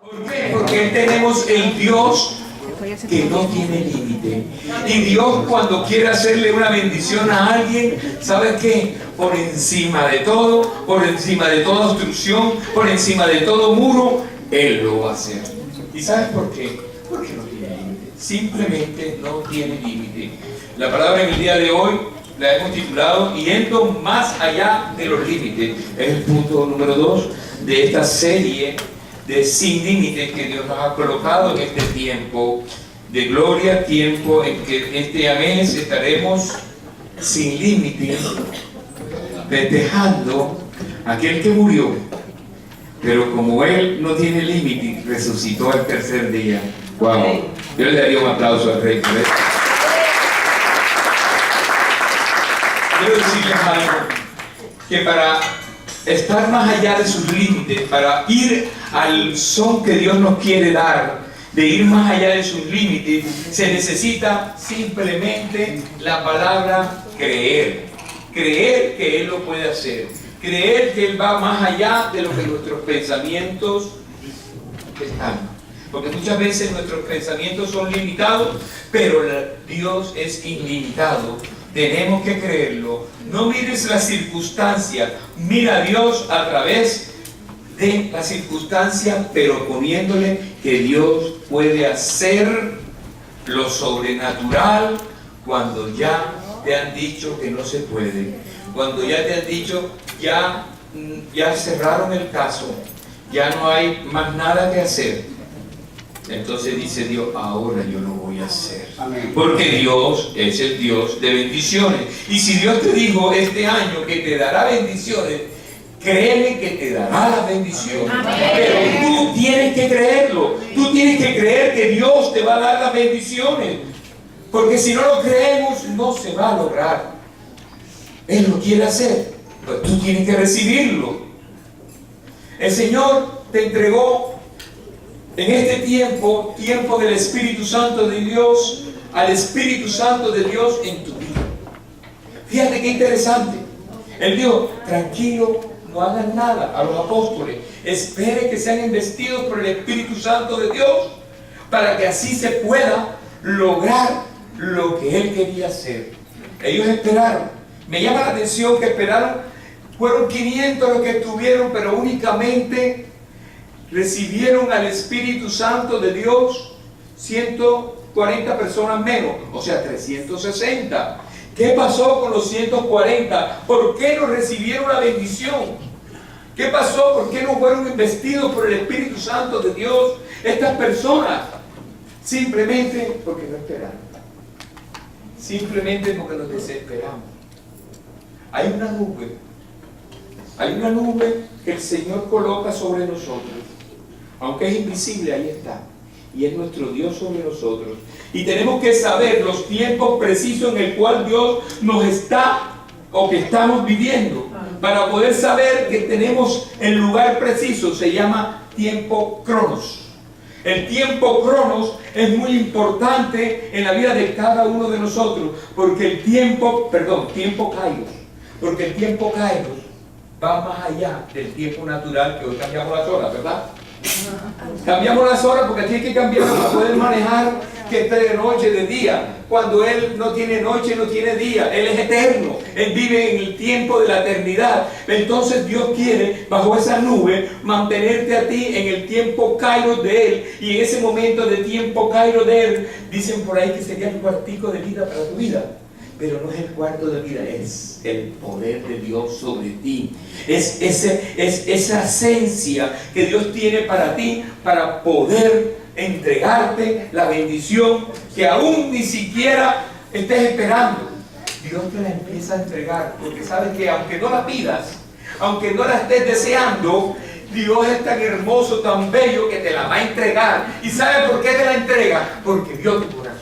¿Por qué? Porque tenemos el Dios que no tiene límite. Y Dios, cuando quiere hacerle una bendición a alguien, ¿sabe qué? Por encima de todo, por encima de toda obstrucción, por encima de todo muro, Él lo va a hacer. ¿Y sabes por qué? Porque no tiene límite. Simplemente no tiene límite. La palabra en el día de hoy la hemos titulado Yendo más allá de los límites. Es el punto número 2 de esta serie de sin límites que Dios nos ha colocado en este tiempo de gloria, tiempo en que este mes estaremos sin límites, festejando a aquel que murió, pero como Él no tiene límite, resucitó al tercer día. Wow. Yo le daría un aplauso al Rey. Quiero decirles algo, que para estar más allá de sus límites, para ir al son que Dios nos quiere dar, de ir más allá de sus límites, se necesita simplemente la palabra creer. Creer que Él lo puede hacer. Creer que Él va más allá de lo que nuestros pensamientos están. Porque muchas veces nuestros pensamientos son limitados, pero Dios es ilimitado. Tenemos que creerlo. No mires las circunstancias, mira a Dios a través de las circunstancias, pero poniéndole que Dios puede hacer lo sobrenatural cuando ya te han dicho que no se puede. Cuando ya te han dicho, ya cerraron el caso, ya no hay más nada que hacer. Entonces dice Dios, ahora yo lo voy a hacer. Amén. Porque Dios es el Dios de bendiciones. Y si Dios te dijo este año que te dará bendiciones, créeme que te dará las bendiciones. Amén. Pero tú tienes que creerlo. Tú tienes que creer que Dios te va a dar las bendiciones. Porque si no lo creemos, no se va a lograr. Él lo quiere hacer, pero tú tienes que recibirlo. El Señor te entregó en este tiempo del Espíritu Santo de Dios, al Espíritu Santo de Dios en tu vida. Fíjate qué interesante. Él dijo, tranquilo, no hagan nada a los apóstoles. Espere que sean investidos por el Espíritu Santo de Dios, para que así se pueda lograr lo que Él quería hacer. Ellos esperaron. Me llama la atención que esperaron. Fueron 500 los que estuvieron, pero únicamente recibieron al Espíritu Santo de Dios 140 personas menos, o sea 360. ¿Qué pasó con los 140? ¿Por qué no recibieron la bendición? ¿Qué pasó? ¿Por qué no fueron investidos por el Espíritu Santo de Dios estas personas? Simplemente porque no esperaron. Simplemente porque nos desesperamos. Hay una nube que el Señor coloca sobre nosotros. Aunque es invisible, ahí está. Y es nuestro Dios sobre nosotros. Y tenemos que saber los tiempos precisos en el cual Dios nos está o que estamos viviendo. Para poder saber que tenemos el lugar preciso, se llama tiempo cronos. El tiempo cronos es muy importante en la vida de cada uno de nosotros. Porque el tiempo kairos. Porque el tiempo kairos va más allá del tiempo natural, que hoy cambiamos las horas, ¿verdad? Cambiamos las horas porque aquí hay que cambiar para poder manejar que esté de noche, de día. Cuando Él no tiene noche, no tiene día. Él es eterno. Él vive en el tiempo de la eternidad. Entonces Dios quiere, bajo esa nube, mantenerte a ti en el tiempo kairos de Él. Y en ese momento de tiempo kairos de Él, dicen por ahí que sería el cuartico de vida para tu vida. Pero no es el cuarto de vida, es el poder de Dios sobre ti. Es esa esencia que Dios tiene para ti, para poder entregarte la bendición que aún ni siquiera estés esperando. Dios te la empieza a entregar, porque sabes que aunque no la pidas, aunque no la estés deseando, Dios es tan hermoso, tan bello, que te la va a entregar. ¿Y sabes por qué te la entrega? Porque vio tu corazón.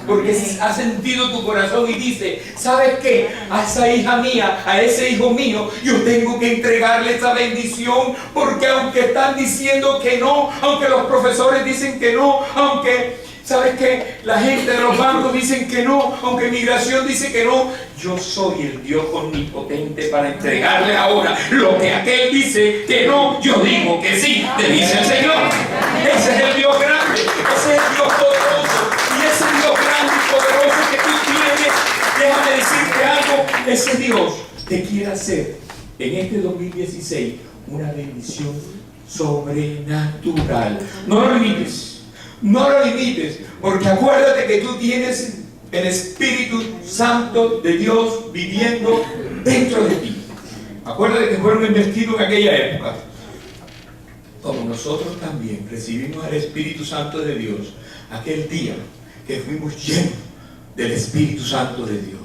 Porque ha sentido tu corazón y dice, ¿sabes qué? A esa hija mía, a ese hijo mío, yo tengo que entregarle esa bendición, porque aunque están diciendo que no, aunque los profesores dicen que no, aunque, ¿sabes qué? La gente de los bancos dicen que no, aunque migración dice que no, yo soy el Dios omnipotente para entregarle ahora lo que aquel dice que no, yo digo que sí, te dice el Señor. Ese es el Dios grande, ese es el Dios poderoso. Y ese Dios grande y poderoso que tú tienes, déjame decirte algo, ese Dios te quiere hacer en este 2016 una bendición sobrenatural. No lo limites, no lo limites, porque acuérdate que tú tienes el Espíritu Santo de Dios viviendo dentro de ti. Acuérdate que fueron investidos en aquella época. Como nosotros también recibimos el Espíritu Santo de Dios aquel día que fuimos llenos del Espíritu Santo de Dios.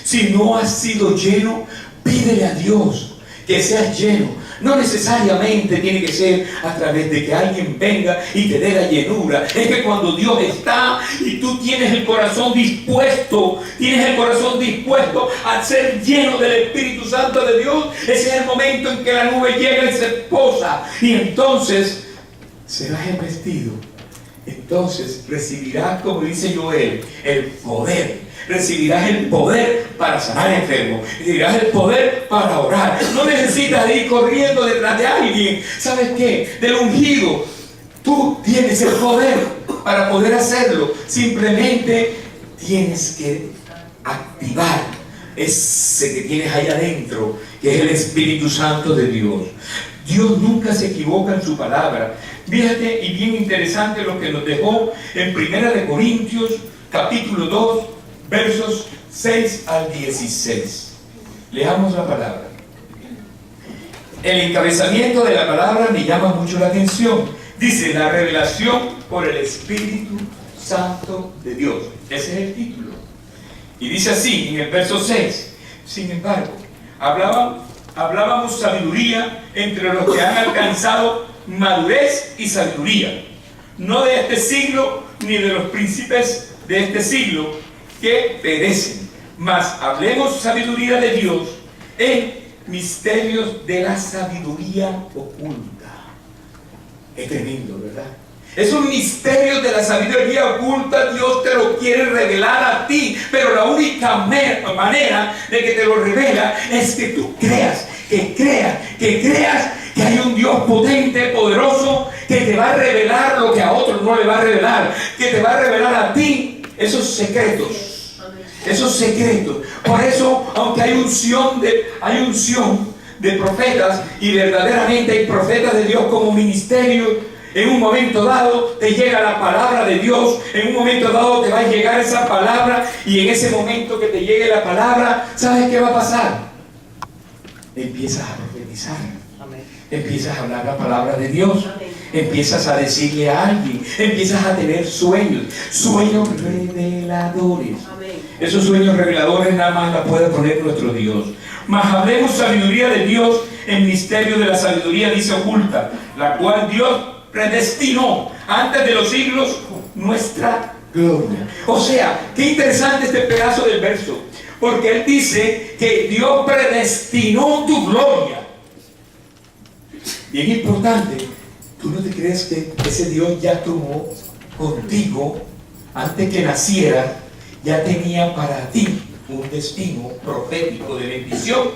Si no has sido lleno, pídele a Dios que seas lleno. No necesariamente tiene que ser a través de que alguien venga y te dé la llenura. Es que cuando Dios está y tú tienes el corazón dispuesto a ser lleno del Espíritu Santo de Dios, ese es el momento en que la nube llega y se posa. Y entonces serás investido. Entonces recibirás, como dice Joel, el poder. Recibirás el poder para sanar enfermos. Recibirás el poder para orar. No necesitas ir corriendo detrás de alguien. ¿Sabes qué? Del ungido. Tú tienes el poder para poder hacerlo. Simplemente tienes que activar ese que tienes ahí adentro, que es el Espíritu Santo de Dios. Dios nunca se equivoca en su palabra. Fíjate, y bien interesante lo que nos dejó en 1 Corintios capítulo 2, versos 6 al 16. Leamos la palabra. El encabezamiento de la palabra me llama mucho la atención. Dice, la revelación por el Espíritu Santo de Dios. Ese es el título. Y dice así, en el verso 6. Sin embargo, hablábamos sabiduría entre los que han alcanzado madurez y sabiduría. No de este siglo, ni de los príncipes de este siglo, que perecen, mas hablemos sabiduría de Dios en misterios de la sabiduría oculta. Es tremendo, ¿verdad? Esos misterios de la sabiduría oculta Dios te lo quiere revelar a ti, pero la única manera de que te lo revela es que tú creas que hay un Dios potente, poderoso, que te va a revelar lo que a otros no le va a revelar, que te va a revelar a ti esos secretos. Esos secretos. Por eso, aunque hay unción de profetas, y verdaderamente hay profetas de Dios como ministerio, en un momento dado te llega la palabra de Dios, en un momento dado te va a llegar esa palabra, y en ese momento que te llegue la palabra, ¿sabes qué va a pasar? Empiezas a profetizar. Empiezas a hablar la palabra de Dios. Empiezas a decirle a alguien, empiezas a tener sueños reveladores. Esos sueños reveladores nada más la puede poner nuestro Dios. Mas hablemos sabiduría de Dios en misterio de la sabiduría, dice, oculta, la cual Dios predestinó antes de los siglos nuestra gloria. O sea, qué interesante este pedazo del verso, porque él dice que Dios predestinó tu gloria. Bien importante. ¿Tú no te crees que ese Dios ya estuvo contigo antes que naciera? Ya tenía para ti un destino profético de bendición.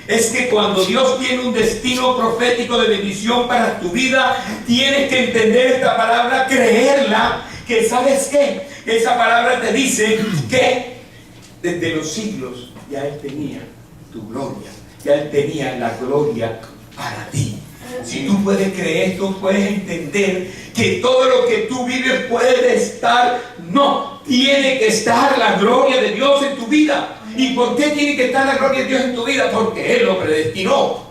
Es que cuando Dios tiene un destino profético de bendición para tu vida, tienes que entender esta palabra, creerla, que ¿sabes qué? Esa palabra te dice que desde los siglos ya Él tenía tu gloria, ya Él tenía la gloria para ti. Si tú puedes creer esto, puedes entender que todo lo que tú vives puede estar, no, tiene que estar la gloria de Dios en tu vida. ¿Y por qué tiene que estar la gloria de Dios en tu vida? Porque Él lo predestinó.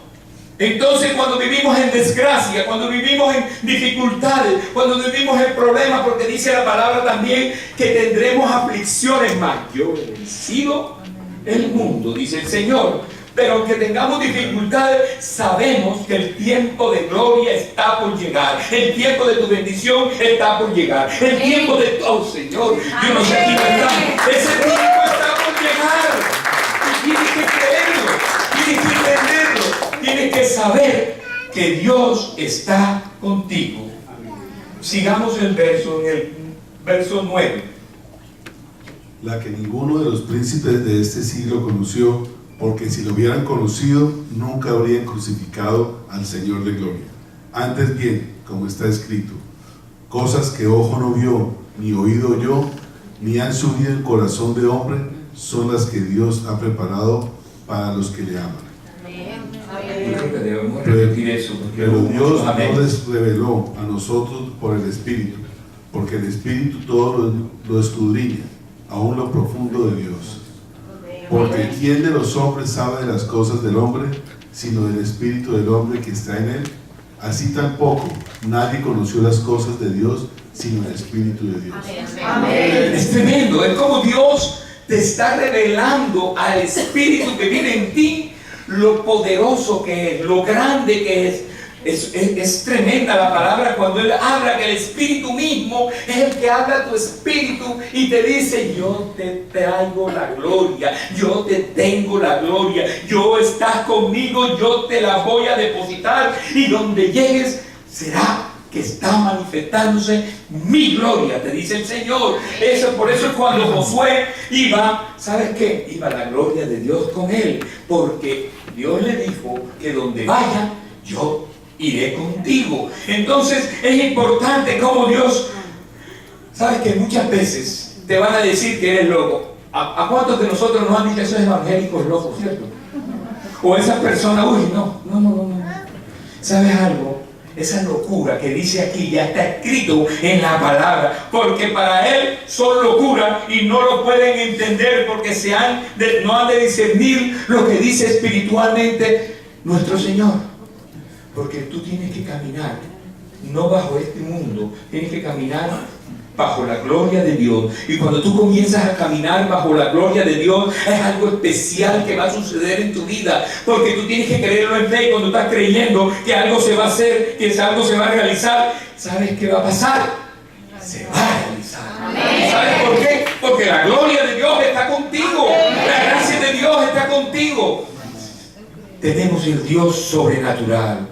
Entonces, cuando vivimos en desgracia, cuando vivimos en dificultades, cuando vivimos en problemas, porque dice la palabra también que tendremos aflicciones, más yo he vencido el mundo, dice el Señor. Pero aunque tengamos dificultades, sabemos que el tiempo de gloria está por llegar. El tiempo de tu bendición está por llegar. El tiempo de... Oh, Señor, yo no sé quién está. Ese tiempo está por llegar. Y tienes que creerlo. Tienes que entenderlo. Tienes que saber que Dios está contigo. Sigamos el verso, en el verso 9. La que ninguno de los príncipes de este siglo conoció, porque si lo hubieran conocido, nunca habrían crucificado al Señor de gloria. Antes bien, como está escrito, cosas que ojo no vio, ni oído oyó, ni han subido en corazón de hombre, son las que Dios ha preparado para los que le aman. Yo creo que debemos repetir eso. Pero Dios no les reveló a nosotros por el Espíritu, porque el Espíritu todo lo escudriña, aún lo profundo de Dios. Porque ¿quién de los hombres sabe de las cosas del hombre, sino del Espíritu del hombre que está en él? Así tampoco nadie conoció las cosas de Dios, sino el Espíritu de Dios. Amén. Es tremendo, es como Dios te está revelando al Espíritu que vive en ti lo poderoso que es, lo grande que es. Es tremenda la palabra cuando Él habla, que el Espíritu mismo es el que habla a tu espíritu y te dice: yo te traigo la gloria, yo te tengo la gloria, yo estás conmigo, yo te la voy a depositar, y donde llegues será que está manifestándose mi gloria, te dice el Señor. Por eso es cuando Josué iba, ¿sabes qué? Iba la gloria de Dios con él, porque Dios le dijo que donde vaya, yo iré contigo. Entonces es importante como Dios, sabes que muchas veces te van a decir que eres loco. ¿A cuántos de nosotros nos han dicho esos evangélicos locos, cierto? O esas personas, uy, no. ¿Sabes algo? Esa locura que dice aquí ya está escrito en la palabra, porque para él son locura y no lo pueden entender, porque no han de discernir lo que dice espiritualmente nuestro Señor. Porque tú tienes que caminar, no bajo este mundo, tienes que caminar bajo la gloria de Dios. Y cuando tú comienzas a caminar bajo la gloria de Dios, es algo especial que va a suceder en tu vida, porque tú tienes que creerlo en fe. Y cuando estás creyendo que algo se va a hacer, que algo se va a realizar, ¿sabes qué va a pasar? Se va a realizar. Amén. ¿Sabes por qué? Porque la gloria de Dios está contigo. Amén. La gracia de Dios está contigo. Tenemos el Dios sobrenatural.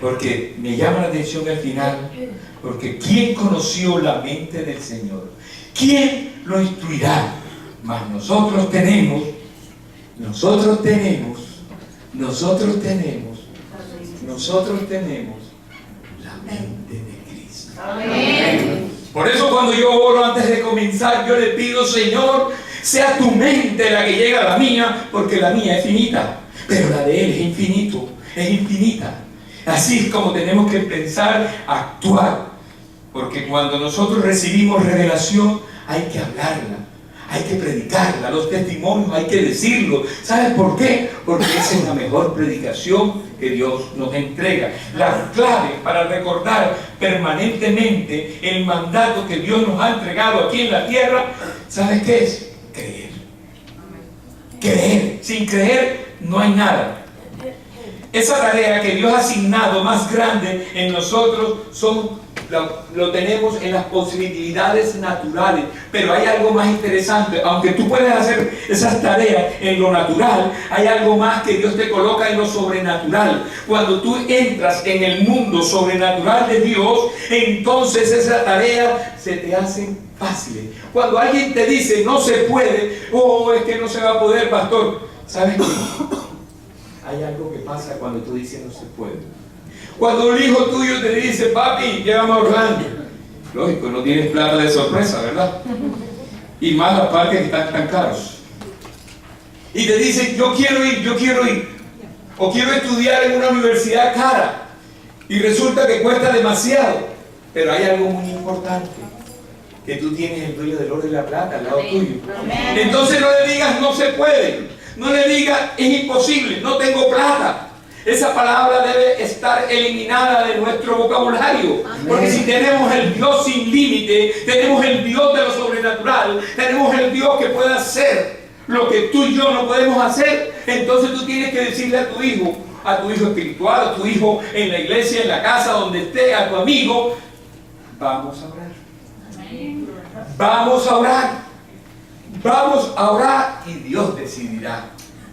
Porque me llama la atención al final, porque ¿quién conoció la mente del Señor? ¿Quién lo instruirá? Mas nosotros tenemos la mente de Cristo. Amén. Por eso cuando yo oro antes de comenzar, yo le pido: Señor, sea tu mente la que llega a la mía, porque la mía es finita, pero la de Él es infinita. Así es como tenemos que pensar, actuar, porque cuando nosotros recibimos revelación hay que hablarla, hay que predicarla, los testimonios hay que decirlo. ¿Sabes por qué? Porque esa es la mejor predicación que Dios nos entrega. La clave para recordar permanentemente el mandato que Dios nos ha entregado aquí en la tierra, ¿sabes qué es? Creer. Sin creer no hay nada. Esa tarea que Dios ha asignado más grande en nosotros lo tenemos en las posibilidades naturales, pero hay algo más interesante. Aunque tú puedes hacer esas tareas en lo natural, hay algo más que Dios te coloca en lo sobrenatural. Cuando tú entras en el mundo sobrenatural de Dios, entonces esa tarea se te hace fácil. Cuando alguien te dice no se puede, es que no se va a poder, pastor, ¿sabes qué? Hay algo que pasa cuando tú dices no se puede. Cuando un hijo tuyo te dice: papi, llévame a Orlando. Lógico, no tienes plata de sorpresa, ¿verdad? Y más los parques que están tan caros. Y te dice: yo quiero ir. O quiero estudiar en una universidad cara. Y resulta que cuesta demasiado. Pero hay algo muy importante: que tú tienes el dueño del oro y la plata al lado tuyo. Entonces no le digas no se puede. No le diga es imposible, no tengo plata. Esa palabra debe estar eliminada de nuestro vocabulario. Porque si tenemos el Dios sin límite, tenemos el Dios de lo sobrenatural, tenemos el Dios que puede hacer lo que tú y yo no podemos hacer, entonces tú tienes que decirle a tu hijo espiritual, a tu hijo en la iglesia, en la casa, donde esté, a tu amigo: vamos a orar. Vamos a orar y Dios decidirá.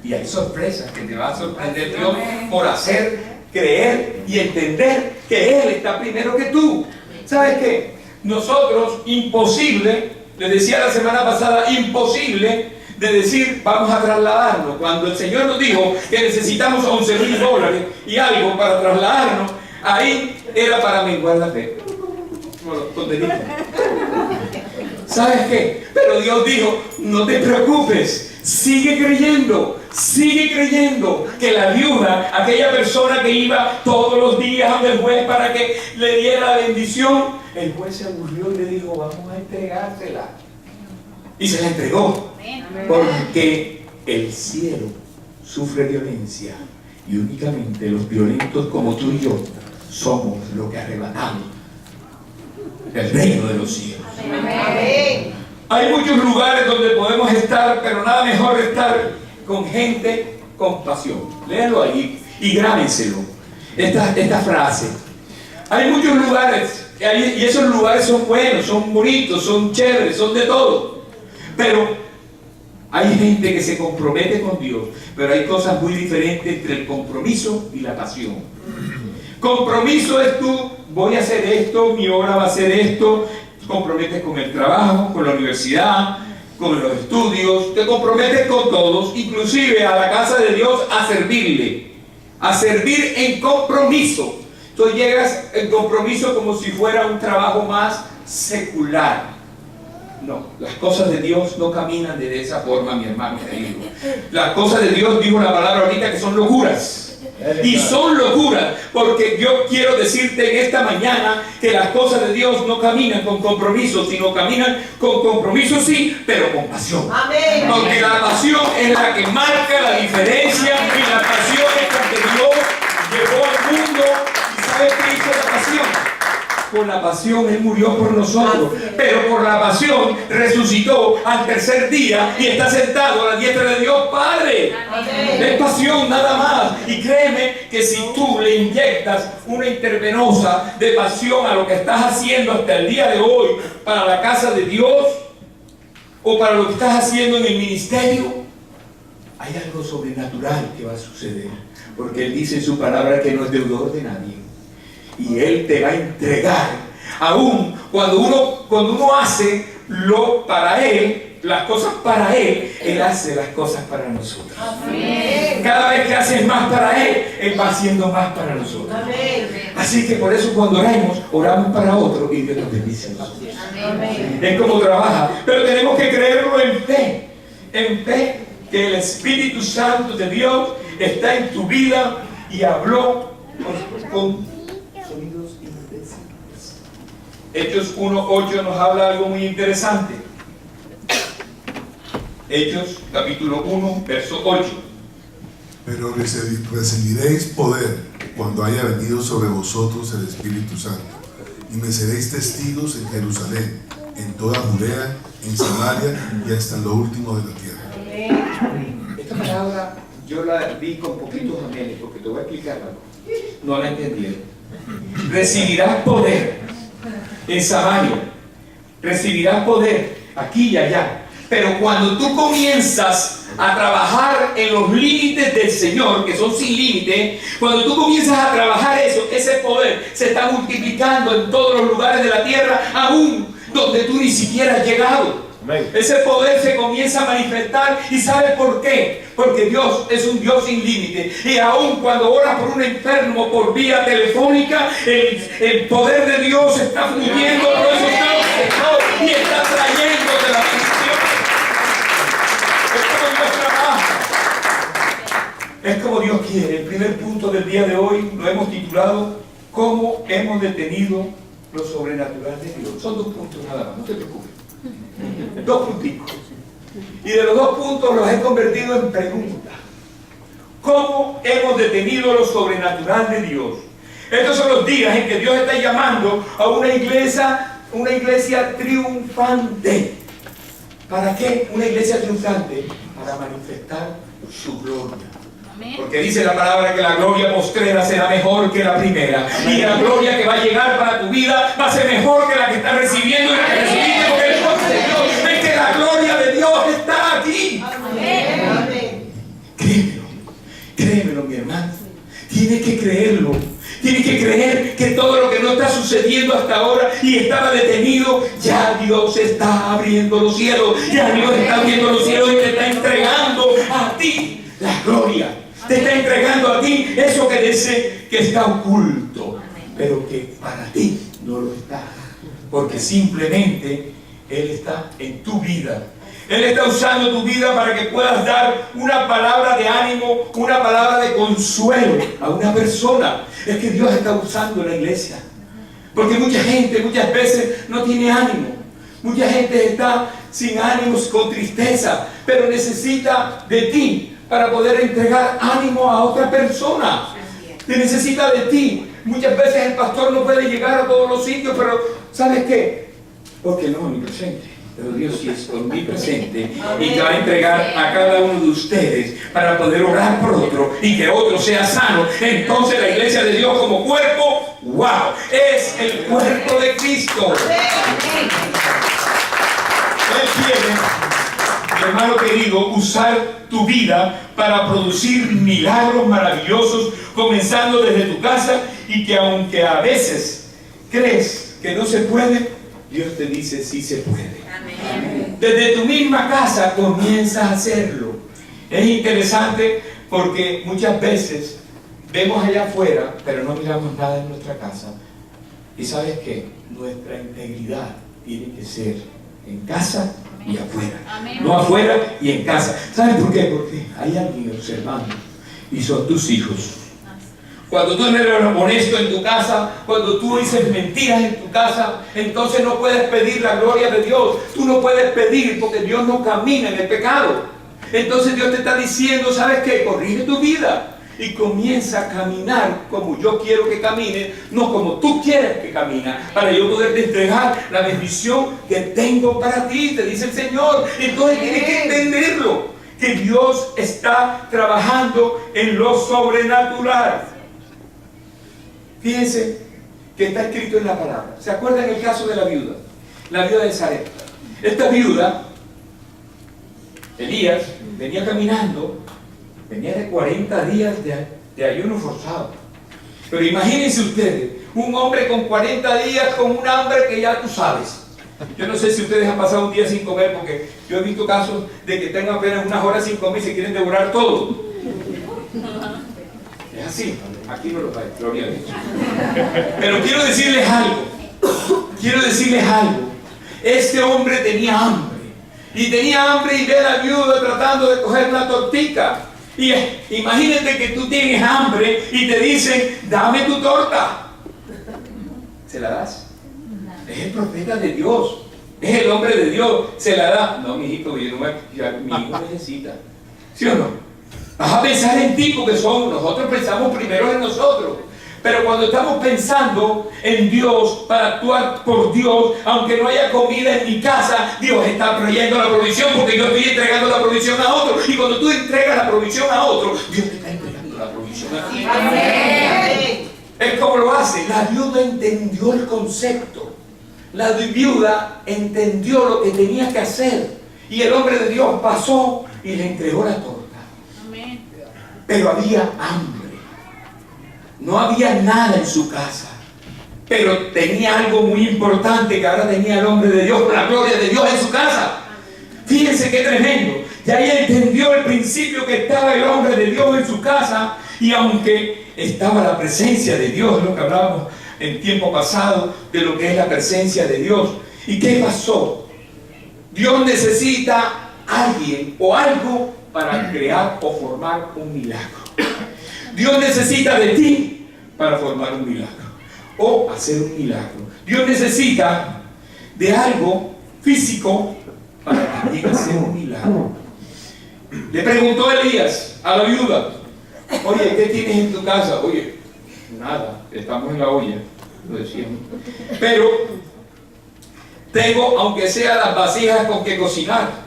Y hay sorpresas que te va a sorprender Dios por hacer, creer y entender que Él está primero que tú. ¿Sabes qué? Nosotros, imposible, les decía la semana pasada, imposible de decir vamos a trasladarnos. Cuando el Señor nos dijo que necesitamos $11,000 y algo para trasladarnos, ahí era para menguar la fe. como los tonteritos. ¿Sabes qué? Pero Dios dijo, no te preocupes, sigue creyendo que la viuda, aquella persona que iba todos los días ante el juez para que le diera la bendición, el juez se aburrió y le dijo, vamos a entregársela. Y se la entregó, porque el cielo sufre violencia y únicamente los violentos como tú y yo somos los que arrebatamos el reino de los cielos. Amén. Hay muchos lugares donde podemos estar, pero nada mejor estar con gente con pasión. Léanlo ahí y grábenselo. Esta frase. Hay muchos lugares, y esos lugares son buenos, son bonitos, son chéveres, son de todo. Pero hay gente que se compromete con Dios, pero hay cosas muy diferentes entre el compromiso y la pasión. Compromiso es tú, voy a hacer esto, mi obra va a ser esto. Te comprometes con el trabajo, con la universidad, con los estudios, te comprometes con todos, inclusive a la casa de Dios, a servirle, a servir en compromiso. Tú llegas en compromiso como si fuera un trabajo más secular. No, las cosas de Dios no caminan de esa forma, mi hermano querido. Las cosas de Dios, dijo la palabra ahorita, que son locuras. Y son locuras, porque yo quiero decirte en esta mañana que las cosas de Dios no caminan con compromiso, sino caminan con compromiso, sí, pero con pasión. Amén. Porque la pasión es la que marca la diferencia, y la pasión es la que Dios llevó al mundo. ¿Y sabe qué hizo la pasión? Por la pasión Él murió por nosotros, pero por la pasión resucitó al tercer día y está sentado a la diestra de Dios Padre. Amén. Es pasión nada más. Y créeme que si tú le inyectas una intravenosa de pasión a lo que estás haciendo hasta el día de hoy para la casa de Dios, o para lo que estás haciendo en el ministerio, hay algo sobrenatural que va a suceder, porque Él dice en su palabra que no es deudor de nadie. Y Él te va a entregar. Aún cuando uno hace lo para Él, las cosas para Él, Él hace las cosas para nosotros. Amén. Cada vez que haces más para Él va haciendo más para nosotros. Amén. Así que por eso cuando oramos para otro y Dios nos bendice a nosotros. Amén. Es como trabaja. Pero tenemos que creerlo en fe. En fe que el Espíritu Santo de Dios está en tu vida y habló con Hechos 1:8 nos habla algo muy interesante. Hechos capítulo 1, verso 8. Pero recibiréis poder cuando haya venido sobre vosotros el Espíritu Santo, y me seréis testigos en Jerusalén, en toda Judea, en Samaria y hasta lo último de la tierra. Esta palabra yo la vi con poquitos amenes, porque te voy a explicar algo. No la entendieron. Recibirás poder en Samaria, recibirás poder aquí y allá. Pero cuando tú comienzas a trabajar en los límites del Señor, que son sin límite, cuando tú comienzas a trabajar eso, ese poder se está multiplicando en todos los lugares de la tierra, aún donde tú ni siquiera has llegado. Amén. Ese poder se comienza a manifestar. ¿Y sabes por qué? Porque Dios es un Dios sin límite. Y aún cuando oras por un enfermo por vía telefónica, el poder de Dios está fluyendo por esos lados y está trayéndote la bendición. Es como Dios trabaja. Es como Dios quiere. El primer punto del día de hoy lo hemos titulado ¿Cómo hemos detenido lo sobrenatural de Dios? Son 2 puntos nada más, no te preocupes. 2 punticos. Y de los 2 puntos los he convertido en preguntas. ¿Cómo hemos detenido lo sobrenatural de Dios? Estos son los días en que Dios está llamando a una iglesia triunfante. ¿Para qué una iglesia triunfante? Para manifestar su gloria. Porque dice la palabra que la gloria postrera será mejor que la primera. Y la gloria que va a llegar para tu vida va a ser mejor que la que estás recibiendo y la que recibiste, porque el Dios de Dios es que la gloria de Dios está aquí. Amén. Créemelo, mi hermano. Tienes que creerlo. Tienes que creer que todo lo que no está sucediendo hasta ahora y estaba detenido, ya Dios está abriendo los cielos. Ya Dios está abriendo los cielos y te está entregando a ti la gloria. Te está entregando a ti eso que dice que está oculto, pero que para ti no lo está. porque simplemente Él está en tu vida. Él está usando tu vida para que puedas dar una palabra de ánimo, una palabra de consuelo a una persona. Es que Dios está usando la iglesia. Porque mucha gente muchas veces no tiene ánimo. Mucha gente está sin ánimos, con tristeza, pero necesita de ti para poder entregar ánimo a otra persona. Te necesita de ti. Muchas veces el pastor no puede llegar a todos los sitios, pero ¿sabes qué? Porque no es omnipresente. Pero Dios sí es omnipresente y te va a entregar a cada uno de ustedes para poder orar por otro y que otro sea sano. Entonces la iglesia de Dios como cuerpo, ¡wow!, es el cuerpo de Cristo. Él quiere, hermano querido, usar tu vida para producir milagros maravillosos, comenzando desde tu casa, y que aunque a veces crees que no se puede, Dios te dice sí se puede. Amén. Desde tu misma casa comienza a hacerlo. Es interesante porque muchas veces vemos allá afuera, pero no miramos nada en nuestra casa. Y ¿sabes qué? Nuestra integridad tiene que ser en casa y afuera. Amén. No afuera y en casa. ¿Sabes por qué? Porque hay alguien observando y son tus hijos. Cuando tú no eres honesto en tu casa, cuando tú dices mentiras en tu casa, entonces no puedes pedir la gloria de Dios. Tú no puedes pedir porque Dios no camina en el pecado. Entonces Dios te está diciendo, ¿sabes qué? Corrige tu vida y comienza a caminar como yo quiero que camine, no como tú quieres que camine, para yo poder entregar la bendición que tengo para ti, te dice el Señor. Entonces tienes que entenderlo, que Dios está trabajando en lo sobrenatural. Fíjense que está escrito en la palabra. ¿Se acuerdan el caso de la viuda? La viuda de Sarepta. Esta viuda, Elías, venía caminando, venía de 40 días de ayuno forzado. Pero imagínense ustedes, un hombre con 40 días con un hambre que ya tú sabes. Yo no sé si ustedes han pasado un día sin comer, porque yo he visto casos de que tengan apenas unas horas sin comer y se quieren devorar todo. Es así. Aquí no lo hay, gloria a Dios. Pero quiero decirles algo. Este hombre tenía hambre. Y tenía hambre y ve a la viuda tratando de coger una tortita. Y imagínate que tú tienes hambre y te dicen, dame tu torta. ¿Se la das? Es el profeta de Dios. Es el hombre de Dios. Se la da. No, mi hijo, mi hijo necesita. ¿Sí o no? Vas a pensar en ti porque nosotros pensamos primero en nosotros. Pero cuando estamos pensando en Dios para actuar por Dios, aunque no haya comida en mi casa, Dios está trayendo la provisión porque yo estoy entregando la provisión a otro. Y cuando tú entregas la provisión a otro, Dios te está entregando la provisión a ti. Amén. Es como lo hace. La viuda entendió el concepto. La viuda entendió lo que tenía que hacer. Y el hombre de Dios pasó y le entregó la torta. Pero había hambre. No había nada en su casa. Pero tenía algo muy importante que ahora tenía el hombre de Dios, la gloria de Dios en su casa. Fíjense qué tremendo. Ya ella entendió el principio que estaba el hombre de Dios en su casa. Y aunque estaba la presencia de Dios, lo que hablábamos en tiempo pasado, de lo que es la presencia de Dios. ¿Y qué pasó? Dios necesita a alguien o algo para crear o formar un milagro. Dios necesita de ti para formar un milagro o hacer un milagro. Dios necesita de algo físico para que llegue a hacer un milagro. Le preguntó Elías a la viuda, oye, ¿qué tienes en tu casa? Oye, nada, estamos en la olla, lo decíamos. Pero tengo, aunque sea las vasijas con que cocinar.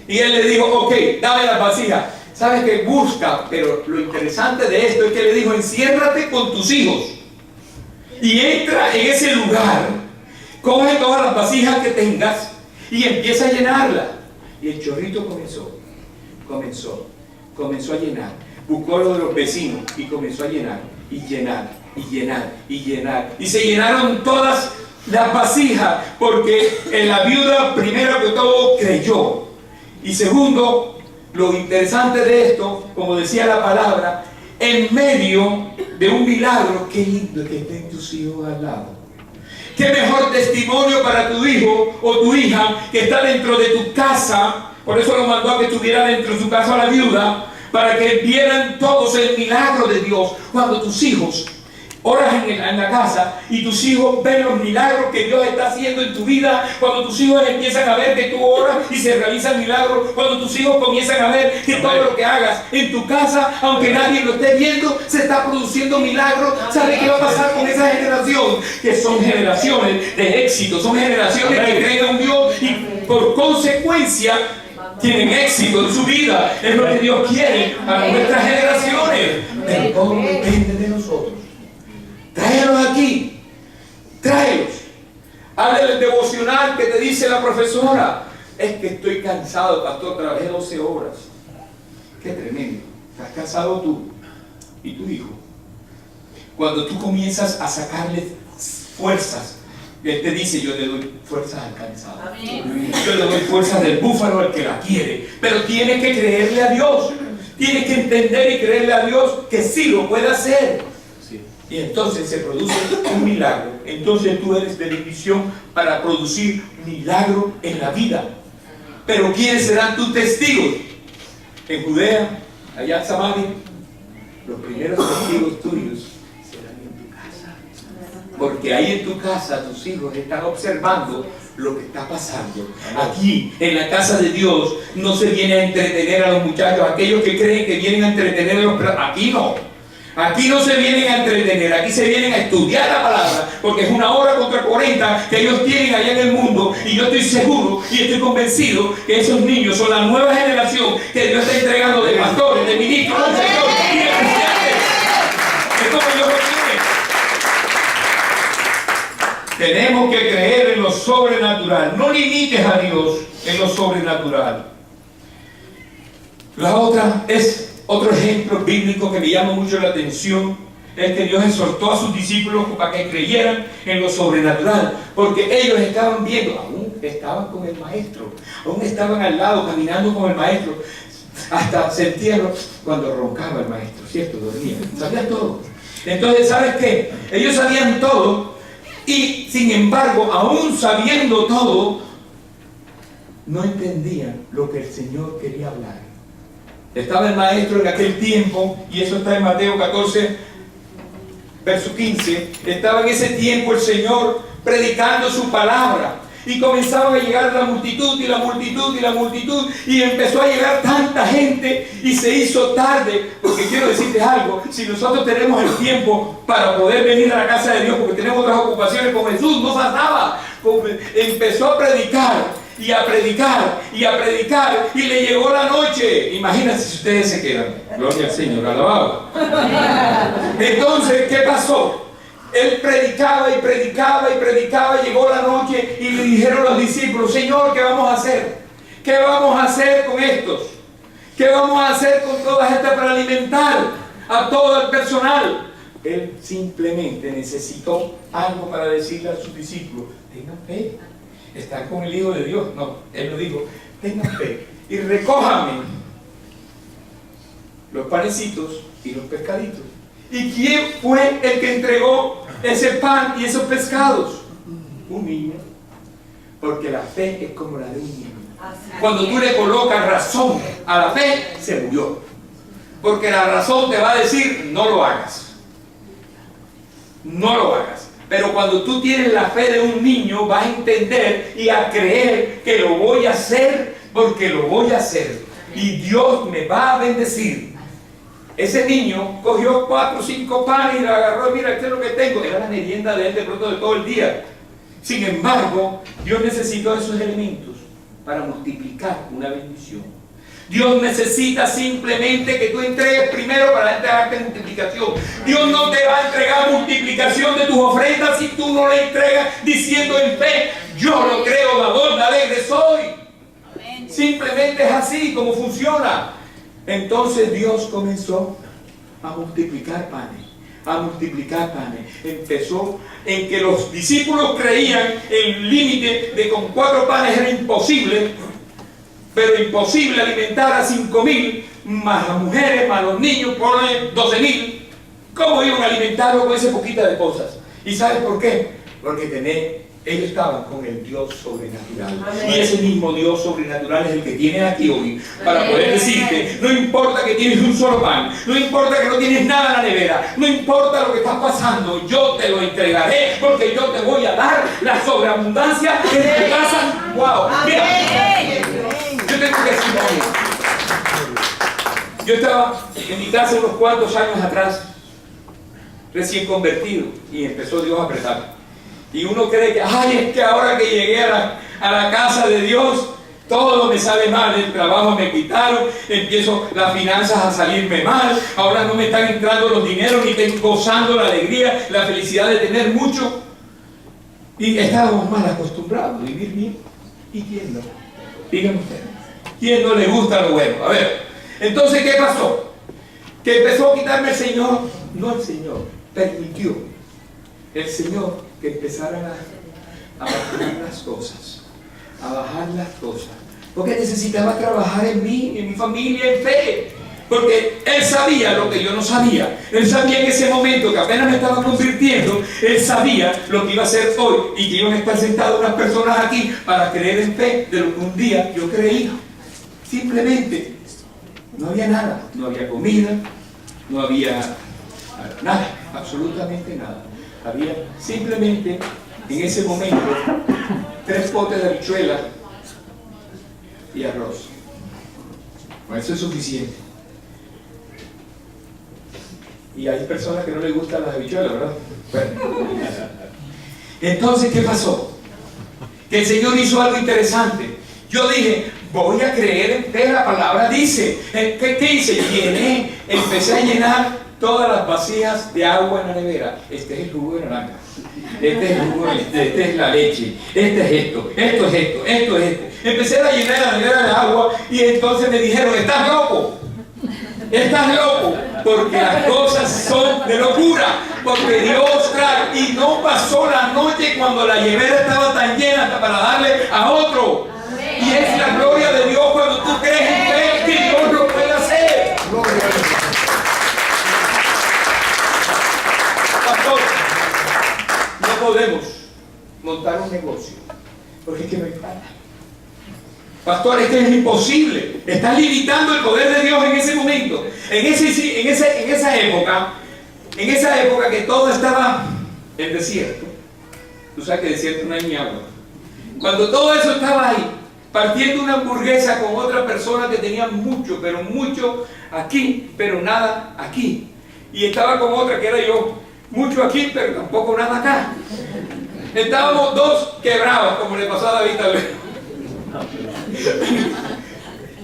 Y él le dijo, ok, dame las vasijas. ¿Sabes qué? Busca, pero lo interesante de esto es que le dijo, enciérrate con tus hijos. Y entra en ese lugar, coge todas las vasijas que tengas y empieza a llenarla. Y el chorrito comenzó a llenar. Buscó lo de los vecinos y comenzó a llenar, y llenar, y llenar, y llenar. Y se llenaron todas las vasijas, porque la viuda, primero que todo, creyó. Y segundo, lo interesante de esto, como decía la palabra, en medio de un milagro, qué lindo que estén tus hijos al lado. ¿Qué mejor testimonio para tu hijo o tu hija que está dentro de tu casa? Por eso lo mandó a que estuviera dentro de su casa la viuda, para que vieran todos el milagro de Dios. Cuando tus hijos oras en la casa y tus hijos ven los milagros que Dios está haciendo en tu vida, cuando tus hijos empiezan a ver que tú oras y se realizan milagros, cuando tus hijos comienzan a ver que todo lo que hagas en tu casa, aunque nadie lo esté viendo, se está produciendo milagros, ¿sabe qué va a pasar con esa generación? Que son generaciones de éxito, son generaciones que creen en Dios y por consecuencia tienen éxito en su vida. Es lo que Dios quiere para nuestras generaciones, pero todo depende de nosotros. Tráelos aquí, tráelos. Habla del devocional que te dice la profesora. Es que estoy cansado, pastor, trabajé 12 horas. Qué tremendo. Estás cansado tú y tu hijo. Cuando tú comienzas a sacarle fuerzas, Él te dice: yo le doy fuerzas al cansado. Yo le doy fuerzas del búfalo al que la quiere. Pero tienes que creerle a Dios. Tienes que entender y creerle a Dios que sí lo puede hacer. Y entonces se produce un milagro. Entonces tú eres de bendición para producir milagro en la vida. Pero ¿quiénes serán tus testigos? En Judea, allá en Samaria, los primeros testigos tuyos serán en tu casa. Porque ahí en tu casa tus hijos están observando lo que está pasando. Aquí, en la casa de Dios, no se viene a entretener a los muchachos, aquellos que creen que vienen a entretener a los... Aquí no. Aquí no se vienen a entretener, aquí se vienen a estudiar la palabra, porque es 1:40 que ellos tienen allá en el mundo, y yo estoy seguro y estoy convencido que esos niños son la nueva generación que Dios está entregando de pastores, de ministros, de señores y de cristianos. Es como Dios lo quiere. Tenemos que creer en lo sobrenatural. No limites a Dios en lo sobrenatural. La otra es... Otro ejemplo bíblico que me llama mucho la atención es que Dios exhortó a sus discípulos para que creyeran en lo sobrenatural, porque ellos estaban viendo, aún estaban con el maestro, aún estaban al lado caminando con el maestro, hasta sentían cuando roncaba el maestro, ¿cierto? Dormía, sabían todo. Entonces, ¿sabes qué? Ellos sabían todo y sin embargo, aún sabiendo todo, no entendían lo que el Señor quería hablar. Estaba el maestro en aquel tiempo, y eso está en Mateo 14, verso 15. Estaba en ese tiempo el Señor predicando su palabra, y comenzaban a llegar la multitud, y la multitud, y la multitud, y empezó a llegar tanta gente, y se hizo tarde. Porque quiero decirte algo: si nosotros tenemos el tiempo para poder venir a la casa de Dios, porque tenemos otras ocupaciones, con Jesús no faltaba. Empezó a predicar, y a predicar, y a predicar, y le llegó la noche. Imagínense si ustedes se quedan. Gloria al Señor, alabado. Entonces, ¿qué pasó? Él predicaba y predicaba y predicaba, llegó la noche y le dijeron los discípulos: Señor, ¿qué vamos a hacer? ¿Qué vamos a hacer con estos? ¿Qué vamos a hacer con toda esta para alimentar a todo el personal? Él simplemente necesitó algo para decirle a sus discípulos: tengan fe. Están con el Hijo de Dios. No, Él lo dijo: tengan fe y recójanme los panecitos y los pescaditos. ¿Y quién fue el que entregó ese pan y esos pescados? Un niño. Porque la fe es como la de un niño. Cuando tú le colocas razón a la fe, se murió. Porque la razón te va a decir: no lo hagas. No lo hagas. Pero cuando tú tienes la fe de un niño, vas a entender y a creer que lo voy a hacer, porque lo voy a hacer. Y Dios me va a bendecir. Ese niño cogió 4 o 5 panes y lo agarró: mira, esto es lo que tengo. Era la merienda de él de pronto de todo el día. Sin embargo, Dios necesitó esos elementos para multiplicar una bendición. Dios necesita simplemente que tú entregues primero para entregarte multiplicación. Dios no te va a entregar multiplicación de tus ofrendas si tú no le entregas diciendo en fe: yo lo creo, dador, alegre soy. Simplemente es así como funciona. Entonces Dios comenzó a multiplicar panes, a multiplicar panes. Empezó en que los discípulos creían el límite de con 4 panes era imposible, pero imposible alimentar a 5,000, más las mujeres, más los niños, por 12,000. ¿Cómo iban a alimentarlo con ese poquito de cosas? ¿Y sabes por qué? Porque ellos estaban con el Dios sobrenatural. Amén. Y ese mismo Dios sobrenatural es el que tienes aquí hoy para poder decirte, no importa que tienes un solo pan, no importa que no tienes nada en la nevera, no importa lo que está pasando, yo te lo entregaré porque yo te voy a dar la sobreabundancia en tu casa. ¡Wow! Mira, yo tengo testimonio. Yo estaba en mi casa unos cuantos años atrás, recién convertido, y empezó Dios a apretar. Y uno cree que, ay, es que ahora que llegué a la casa de Dios, todo me sale mal, el trabajo me quitaron, empiezo las finanzas a salirme mal, ahora no me están entrando los dineros, ni estoy gozando la alegría, la felicidad de tener mucho. Y estábamos mal acostumbrados a vivir bien. ¿Y quién no? Díganme ustedes. ¿Quién no le gusta lo bueno? A ver, entonces, ¿qué pasó? Que empezó a quitarme el Señor, no el Señor, permitió el Señor que empezaran a bajar las cosas, a bajar las cosas, porque necesitaba trabajar en mí, en mi familia, en fe, porque Él sabía lo que yo no sabía. Él sabía en ese momento que apenas me estaba convirtiendo, Él sabía lo que iba a hacer hoy y que iban a estar sentadas unas personas aquí para creer en fe de lo que un día yo creí. Simplemente no había nada, no había comida, no había nada, absolutamente nada. Había simplemente en ese momento 3 potes de habichuelas y arroz. Con eso es suficiente. Y hay personas que no les gustan las habichuelas, ¿verdad? Bueno. Entonces, ¿qué pasó? Que el Señor hizo algo interesante. Yo dije, voy a creer en fe, la palabra dice. ¿Qué dice? Empecé a llenar todas las vasijas de agua en la nevera. Este es el jugo de naranja, este es el jugo este es la leche, este es esto es esto, esto es esto. Empecé a llenar la nevera de agua y entonces me dijeron, estás loco, porque las cosas son de locura, porque Dios trae. Y no pasó la noche cuando la nevera estaba tan llena hasta para darle a otro. Y es la gloria de Dios cuando tú crees en fe que Dios lo puede hacer. Pastor, no podemos montar un negocio porque es que no hay plata. Pastor, es que es imposible. Estás limitando el poder de Dios en ese momento. En esa época que todo estaba en desierto. Tú sabes que en desierto no hay ni agua. Cuando todo eso estaba ahí, partiendo una hamburguesa con otra persona que tenía mucho, pero mucho aquí, pero nada aquí. Y estaba con otra que era yo, mucho aquí, pero tampoco nada acá. Estábamos 2 quebrados, como le pasó a David tal vez.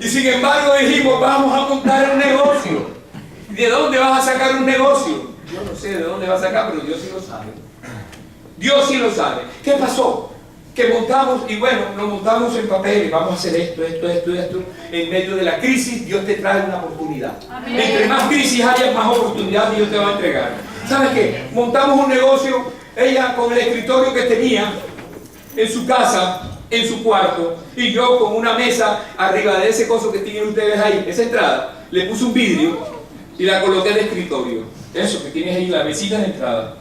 Y sin embargo dijimos, vamos a montar un negocio. ¿De dónde vas a sacar un negocio? Yo no sé de dónde vas a sacar, pero Dios sí lo sabe. Dios sí lo sabe. ¿Qué pasó? Que montamos, y bueno, lo montamos en papeles, vamos a hacer esto. En medio de la crisis, Dios te trae una oportunidad. Amén. Entre más crisis haya, más oportunidad Dios te va a entregar. ¿Sabes qué? Montamos un negocio, ella con el escritorio que tenía en su casa, en su cuarto, y yo con una mesa arriba de ese coso que tienen ustedes ahí, esa entrada, le puse un vidrio y la coloqué de escritorio. Eso que tienes ahí, la mesita de entrada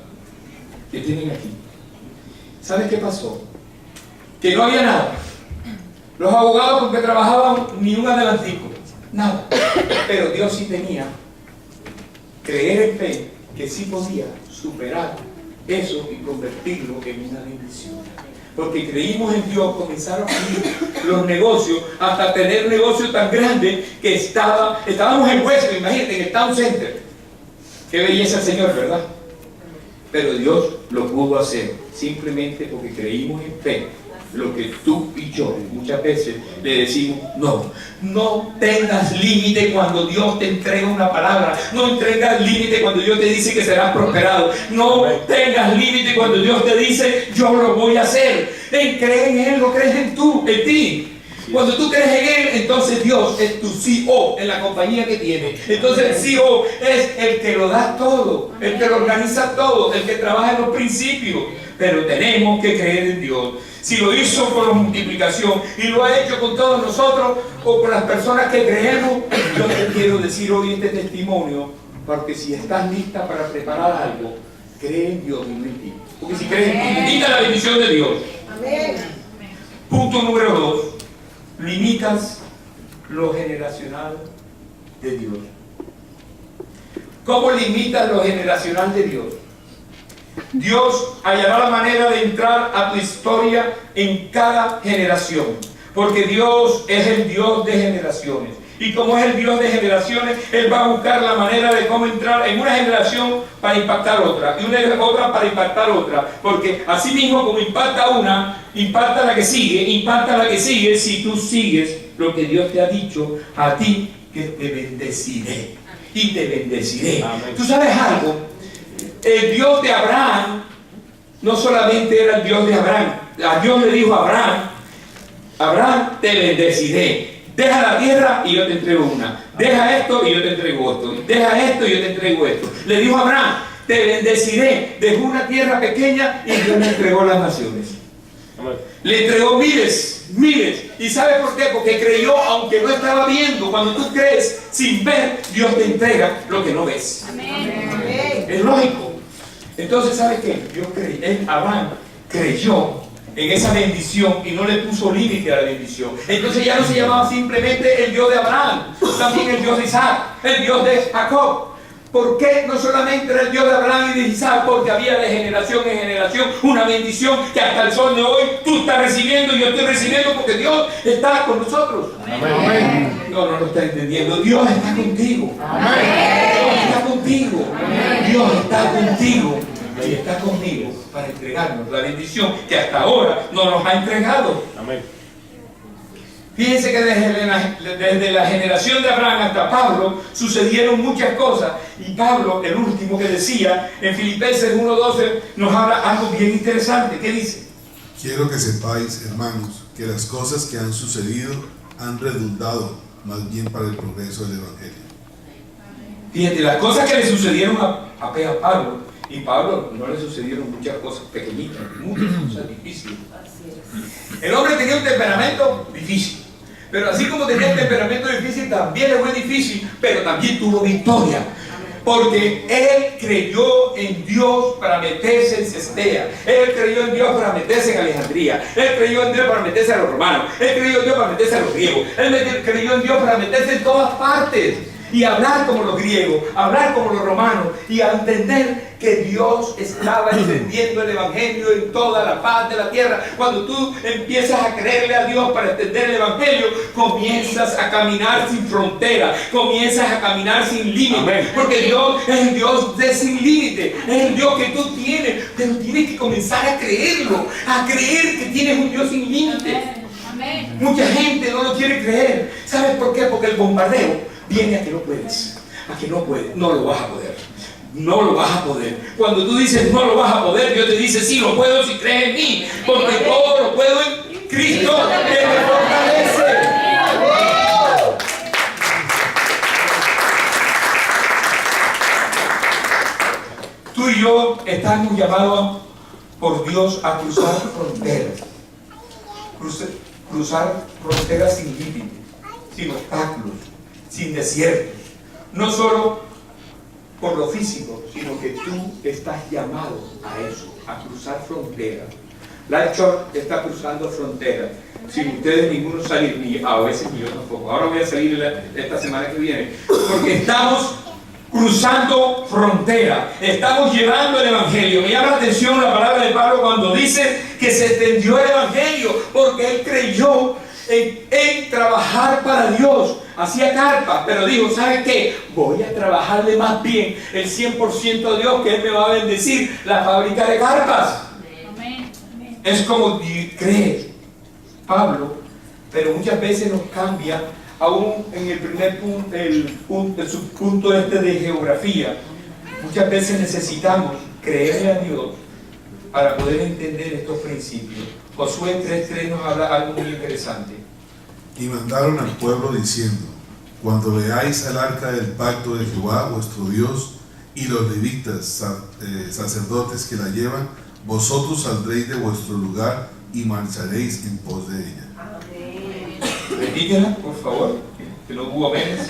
que tienen aquí. ¿Sabes qué pasó? Que no había nada. Los abogados con que trabajaban ni un adelantico, nada. Pero Dios sí tenía creer en fe que sí podía superar eso y convertirlo en una bendición. Porque creímos en Dios, comenzaron a ir los negocios, hasta tener un negocio tan grande que estábamos en Huesco, imagínate, en el Town Center. Qué belleza el Señor, ¿verdad? Pero Dios lo pudo hacer, simplemente porque creímos en fe. Lo que tú y yo muchas veces le decimos, no tengas límite cuando Dios te entrega una palabra, no tengas límite cuando Dios te dice que serás prosperado, no tengas límite cuando Dios te dice, yo lo voy a hacer. Cree en Él, no crees en ti. Cuando tú crees en Él, entonces Dios es tu CEO en la compañía que tiene. Entonces el CEO es el que lo da todo, el que lo organiza todo, el que trabaja en los principios. Pero tenemos que creer en Dios. Si lo hizo con la multiplicación y lo ha hecho con todos nosotros o con las personas que creemos, yo te quiero decir hoy este testimonio, porque si estás lista para preparar algo, cree en Dios, no en ti. Porque si crees en ti, limita la bendición de Dios. Amén. Punto número 2. Limitas lo generacional de Dios. ¿Cómo limitas lo generacional de Dios? Dios hallará la manera de entrar a tu historia en cada generación, porque Dios es el Dios de generaciones. Y como es el Dios de generaciones, Él va a buscar la manera de cómo entrar en una generación para impactar otra, y una otra para impactar otra, porque así mismo como impacta una, impacta la que sigue, si tú sigues lo que Dios te ha dicho a ti, que te bendeciré, y te bendeciré. Amén. ¿Tú sabes algo? El Dios de Abraham no solamente era el Dios de Abraham. A Dios le dijo a Abraham: Abraham, te bendeciré. Deja la tierra y yo te entrego una. Deja esto y yo te entrego esto. Deja esto y yo te entrego esto. Le dijo a Abraham: te bendeciré. Dejó una tierra pequeña y Dios le entregó las naciones. Le entregó miles. ¿Y sabes por qué? Porque creyó aunque no estaba viendo. Cuando tú crees sin ver, Dios te entrega lo que no ves. Amén. Es lógico. Entonces, ¿sabes qué? Abraham creyó en esa bendición y no le puso límite a la bendición. Entonces ya no se llamaba simplemente el Dios de Abraham, también el Dios de Isaac, el Dios de Jacob. ¿Por qué no solamente era el Dios de Abraham y de Isaac? Porque había de generación en generación una bendición que hasta el sol de hoy tú estás recibiendo y yo estoy recibiendo, porque Dios está con nosotros. Amén. No lo está entendiendo. Dios está contigo. Amén. Dios está contigo. Amén. Dios está contigo. Y está conmigo para entregarnos la bendición que hasta ahora no nos ha entregado. Amén. Fíjense que desde la generación de Abraham hasta Pablo sucedieron muchas cosas, y Pablo, el último que decía en Filipenses 1:12, nos habla algo bien interesante. ¿Qué dice? Quiero que sepáis, hermanos, que las cosas que han sucedido han redundado más bien para el progreso del Evangelio. Fíjate, las cosas que le sucedieron a Pablo, y Pablo no le sucedieron muchas cosas pequeñitas, muchas cosas difíciles. El hombre tenía un temperamento difícil, pero así como tenía un temperamento difícil, también le fue difícil, pero también tuvo victoria, porque él creyó en Dios para meterse en Cesarea, él creyó en Dios para meterse en Alejandría, él creyó en Dios para meterse a los romanos, él creyó en Dios para meterse a los griegos, él creyó en Dios para meterse en todas partes y hablar como los griegos, hablar como los romanos, y a entender que Dios estaba extendiendo el Evangelio en toda la paz de la tierra. Cuando tú empiezas a creerle a Dios para extender el Evangelio, comienzas a caminar sin frontera, comienzas a caminar sin límite, porque Dios es el Dios de sin límite, es el Dios que tú tienes, pero tienes que comenzar a creerlo, a creer que tienes un Dios sin límite. Mucha gente no lo quiere creer. ¿Sabes por qué? Porque el bombardeo viene a que no puedes, no lo vas a poder, no lo vas a poder. Cuando tú dices no lo vas a poder, Dios te dice sí lo puedo si crees en mí, porque todo lo puedo en Cristo que me fortalece. Tú y yo estamos llamados por Dios a cruzar fronteras, cruzar fronteras sin límites, sin obstáculos, sin desiertos, no solo por lo físico, sino que tú estás llamado a eso, a cruzar fronteras. Life Church está cruzando fronteras, sin ustedes ninguno salir, ni a veces ni yo tampoco. Ahora voy a salir esta semana que viene, porque estamos cruzando fronteras, estamos llevando el Evangelio. Me llama la atención la palabra de Pablo cuando dice que se extendió el Evangelio, porque él creyó en trabajar para Dios. Hacía carpas, pero dijo, ¿sabe qué? Voy a trabajarle más bien el 100% a Dios, que Él me va a bendecir la fábrica de carpas. Amén. Es como cree Pablo, pero muchas veces nos cambia, aún en el primer punto, el subpunto de geografía. Muchas veces necesitamos creerle a Dios para poder entender estos principios. Josué 3:3 nos habla algo muy interesante. Y mandaron al pueblo diciendo: cuando veáis el arca del pacto de Jehová vuestro Dios y los levitas, sacerdotes que la llevan, vosotros saldréis de vuestro lugar y marcharéis en pos de ella. Repítela, por favor, que no hubo menos.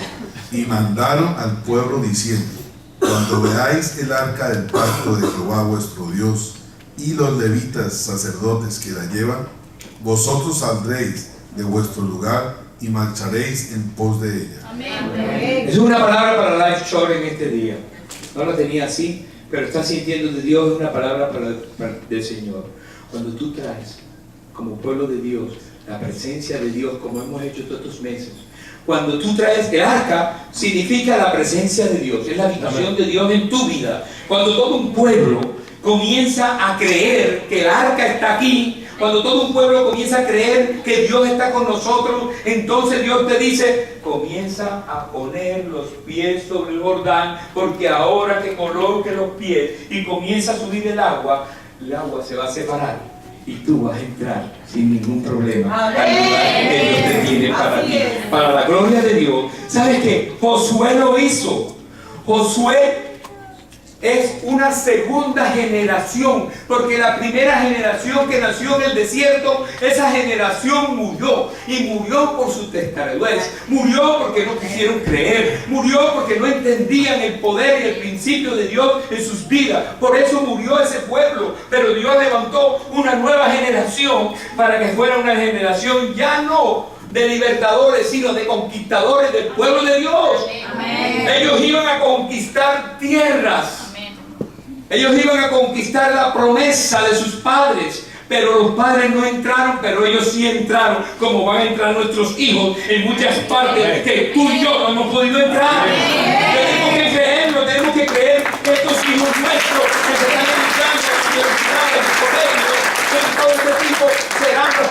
Y mandaron al pueblo diciendo: cuando Cuando veáis el arca del pacto de Jehová vuestro Dios y los levitas sacerdotes que la llevan, vosotros saldréis de vuestro lugar y marcharéis en pos de ella. Amén. Es una palabra para Life Church en este día. No la tenía así, pero está sintiendo de Dios, es una palabra del Señor. Cuando tú traes como pueblo de Dios la presencia de Dios, como hemos hecho todos estos meses, cuando tú traes el arca, significa la presencia de Dios, es la habitación de Dios en tu vida. Cuando todo un pueblo comienza a creer que el arca está aquí, cuando todo un pueblo comienza a creer que Dios está con nosotros, entonces Dios te dice, comienza a poner los pies sobre el Jordán, porque ahora que coloque los pies y comienza a subir el agua se va a separar y tú vas a entrar sin ningún problema al lugar que Dios te tiene para ti, para la gloria de Dios. ¿Sabes qué? Josué lo hizo. Josué es una segunda generación, porque la primera generación que nació en el desierto, esa generación murió, y murió por su testarudez, murió porque no quisieron creer, murió porque no entendían el poder y el principio de Dios en sus vidas. Por eso murió ese pueblo, pero Dios levantó una nueva generación para que fuera una generación ya no de libertadores, sino de conquistadores del pueblo de Dios. Amén. Ellos iban a conquistar tierras. Ellos iban a conquistar la promesa de sus padres, pero los padres no entraron, pero ellos sí entraron, como van a entrar nuestros hijos en muchas partes que tú y yo no hemos podido entrar. Tenemos que creerlo, tenemos que creer que estos hijos nuestros que se están educando en universidades, colegios, en todo este tipo, serán los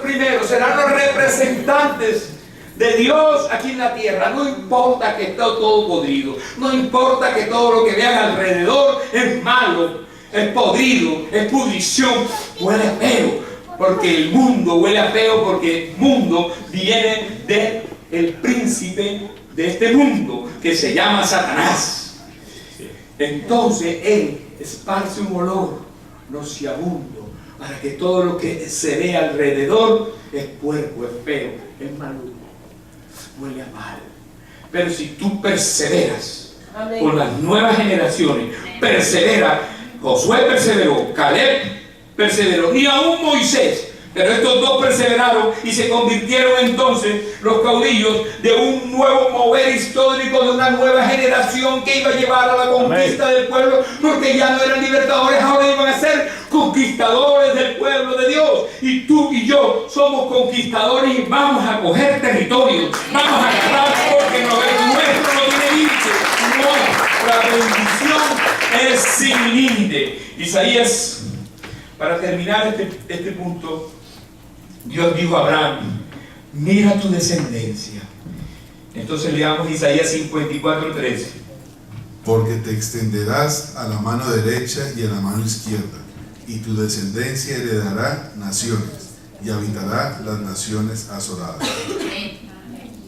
primeros, serán los representantes de Dios aquí en la tierra. No importa que esté todo podrido, no importa que todo lo que vean alrededor es malo, es podrido, es pudrición, huele a feo, porque el mundo huele a feo, porque el mundo viene del príncipe de este mundo que se llama Satanás. Entonces él esparce un olor nauseabundo para que todo lo que se ve alrededor es puerco, es feo, es maluco, huele a mal. Pero si tú perseveras con las nuevas generaciones, persevera. Josué perseveró, Caleb perseveró, y aún Moisés. Pero estos dos perseveraron y se convirtieron entonces los caudillos de un nuevo mover histórico, de una nueva generación que iba a llevar a la conquista del pueblo, porque ya no eran libertadores, ahora iban a ser conquistadores del pueblo de Dios. Y tú y yo somos conquistadores y vamos a coger territorio, vamos a agarrar, porque nuestro no tiene límite. No, la bendición es sin límite. Isaías, para terminar este punto, Dios dijo a Abraham, mira tu descendencia. Entonces leamos Isaías 54:13. Porque te extenderás a la mano derecha y a la mano izquierda, y tu descendencia heredará naciones, y habitará las naciones asoladas.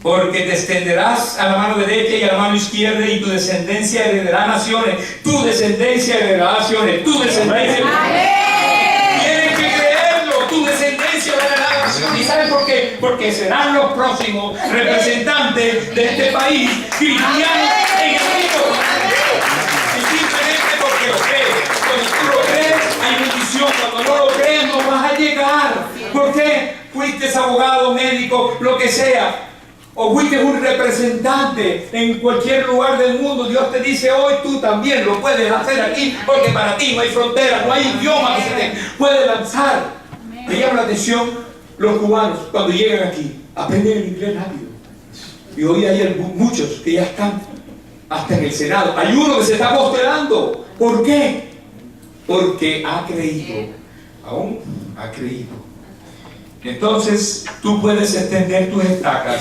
Porque te extenderás a la mano derecha y a la mano izquierda, y tu descendencia heredará naciones. Tu descendencia heredará naciones. Tu descendencia tienes que creerlo. Tu descendencia heredará naciones. ¿Y sabes por qué? Porque serán los próximos representantes de este país cristianos en el mundo. Y simplemente porque lo crees. Cuando tú lo crees, hay bendición. Cuando no lo crees, no vas a llegar. ¿Por qué? Fuiste abogado, médico, lo que sea, o fuiste un representante en cualquier lugar del mundo. Dios te dice hoy, tú también lo puedes hacer aquí, porque para ti no hay frontera, no hay idioma que se te puede lanzar. Me llama la atención los cubanos cuando llegan aquí, aprenden el inglés rápido. Y hoy hay muchos que ya están hasta en el Senado. Hay uno que se está postulando. ¿Por qué? Porque ha creído. Aún ha creído. Entonces tú puedes extender tus estacas.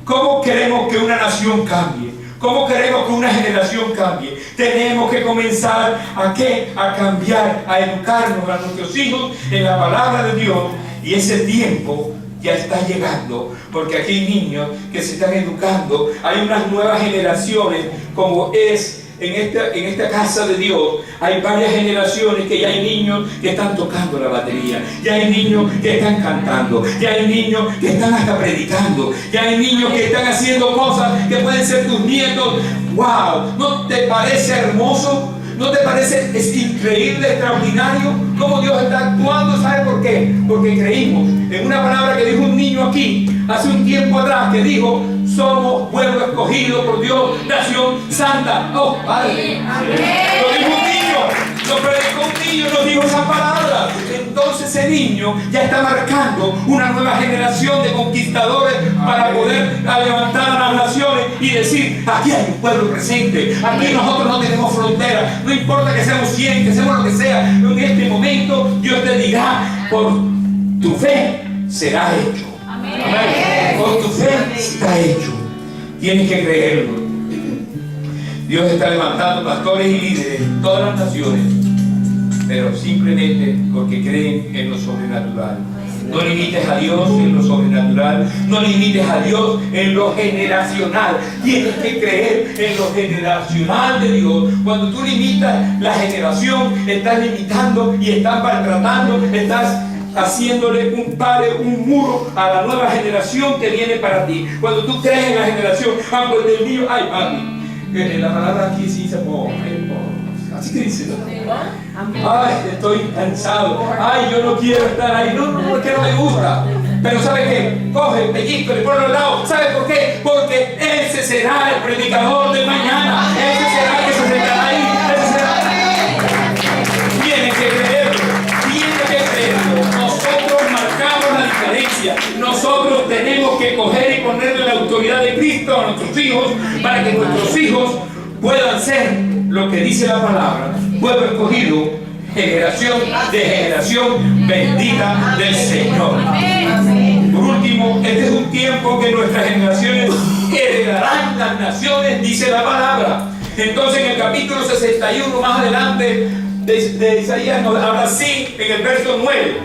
¿Cómo queremos que una nación cambie? ¿Cómo queremos que una generación cambie? Tenemos que comenzar ¿a qué? A cambiar, a educarnos a nuestros hijos en la palabra de Dios. Y ese tiempo ya está llegando, porque aquí hay niños que se están educando. Hay unas nuevas generaciones, como es en esta casa de Dios hay varias generaciones que ya hay niños que están tocando la batería, ya hay niños que están cantando, ya hay niños que están hasta predicando, ya hay niños que están haciendo cosas que pueden ser tus nietos. ¡Wow! ¿No te parece hermoso? ¿No te parece increíble, extraordinario cómo Dios está actuando? ¿Sabe por qué? Porque creímos en una palabra que dijo un niño aquí hace un tiempo atrás, que dijo: somos pueblo escogido por Dios, nación santa. ¡Oh, Padre! Lo dijo un niño, lo predicó un niño, nos dijo esa palabra. Entonces ese niño ya está marcando una nueva generación de conquistadores para poder levantar a las naciones y decir: aquí hay un pueblo presente, aquí nosotros no tenemos fronteras, no importa que seamos 100, que seamos lo que sea, en este momento Dios te dirá: por tu fe será hecho. Amén. Por tu fe está hecho. Tienes que creerlo. Dios está levantando pastores y líderes en todas las naciones, pero simplemente porque creen en lo sobrenatural. No limites a Dios en lo sobrenatural, no limites a Dios en lo generacional. Tienes que creer en lo generacional de Dios. Cuando tú limitas la generación, estás limitando y estás maltratando, estás haciéndole un muro a la nueva generación que viene para ti. Cuando tú crees en la generación, pues del mío, ay, papi, la palabra aquí sí dice, así que dice, ay, estoy cansado, ay, yo no quiero estar ahí, no, es que no me gusta. Pero ¿sabe qué? Coge, pellizco, le pone al lado. ¿Sabe por qué? Porque ese será el predicador de mañana, ese será el que se sentará ahí, ese será. Tienes que creerlo, tienes que creerlo. Nosotros marcamos la diferencia. Nosotros tenemos que coger y ponerle la autoridad de Cristo a nuestros hijos para que nuestros hijos puedan ser lo que dice la palabra: pueblo escogido, generación de generación bendita del Señor. Por último, este es un tiempo que nuestras generaciones heredarán las naciones, dice la palabra. Entonces en el capítulo 61 más adelante de Isaías nos habla así en el verso 9: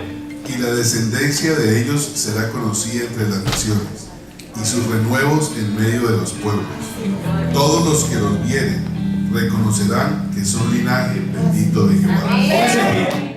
y la descendencia de ellos será conocida entre las naciones, y sus renuevos en medio de los pueblos. Todos los que los vieren reconocerán que son linaje bendito de Jehová.